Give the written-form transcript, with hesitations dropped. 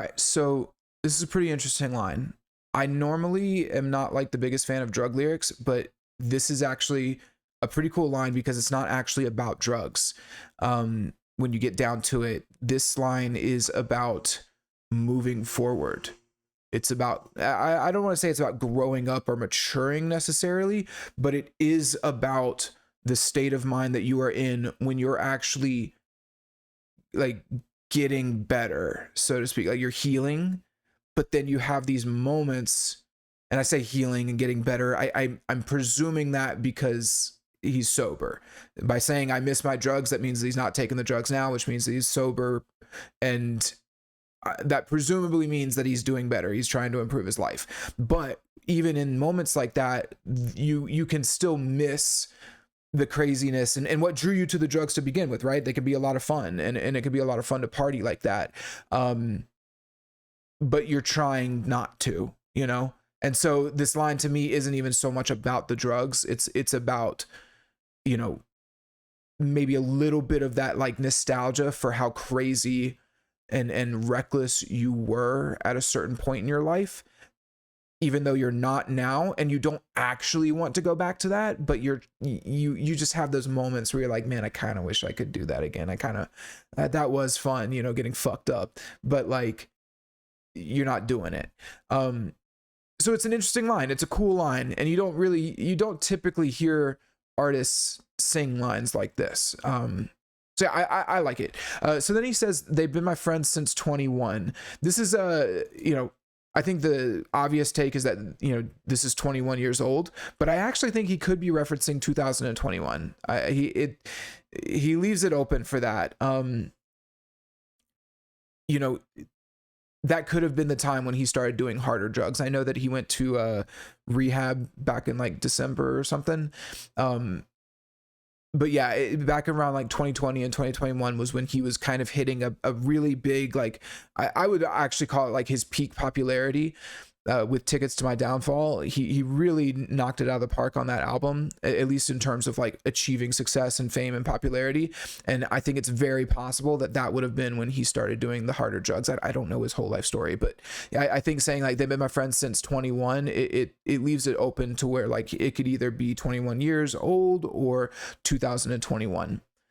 right, so this is a pretty interesting line. I normally am not like the biggest fan of drug lyrics, but this is actually a pretty cool line because it's not actually about drugs. When you get down to it, this line is about moving forward. It's about, I don't want to say it's about growing up or maturing necessarily, but it is about the state of mind that you are in when you're actually like getting better, so to speak, like you're healing, but then you have these moments, and I say healing and getting better. I'm presuming that because he's sober. By saying I miss my drugs, that means that he's not taking the drugs now, which means that he's sober, and that presumably means that he's doing better. He's trying to improve his life. But even in moments like that, you can still miss the craziness and what drew you to the drugs to begin with, right? They can be a lot of fun, and it can be a lot of fun to party like that. But you're trying not to, you know? And so this line to me isn't even so much about the drugs. It's about, you know, maybe a little bit of that like nostalgia for how crazy and reckless you were at a certain point in your life, even though you're not now, and you don't actually want to go back to that, but you just have those moments where you're like, man, I kind of wish I could do that again. I kind of that was fun, you know, getting fucked up, but like you're not doing it. So it's an interesting line. It's a cool line, and you don't typically hear artists sing lines like this. So I like it. So then he says, they've been my friends since 21. This is you know, I think the obvious take is that, you know, this is 21 years old, but I actually think he could be referencing 2021. He leaves it open for that. You know, that could have been the time when he started doing harder drugs. I know that he went to rehab back in like December or something. But yeah, back around like 2020 and 2021 was when he was kind of hitting a really big, like, I would actually call it like his peak popularity. With Tickets to My Downfall, he really knocked it out of the park on that album, at least in terms of like achieving success and fame and popularity. And I think it's very possible that that would have been when he started doing the harder drugs. I don't know his whole life story, but I think saying like they've been my friends since 21, it leaves it open to where like it could either be 21 years old or 2021.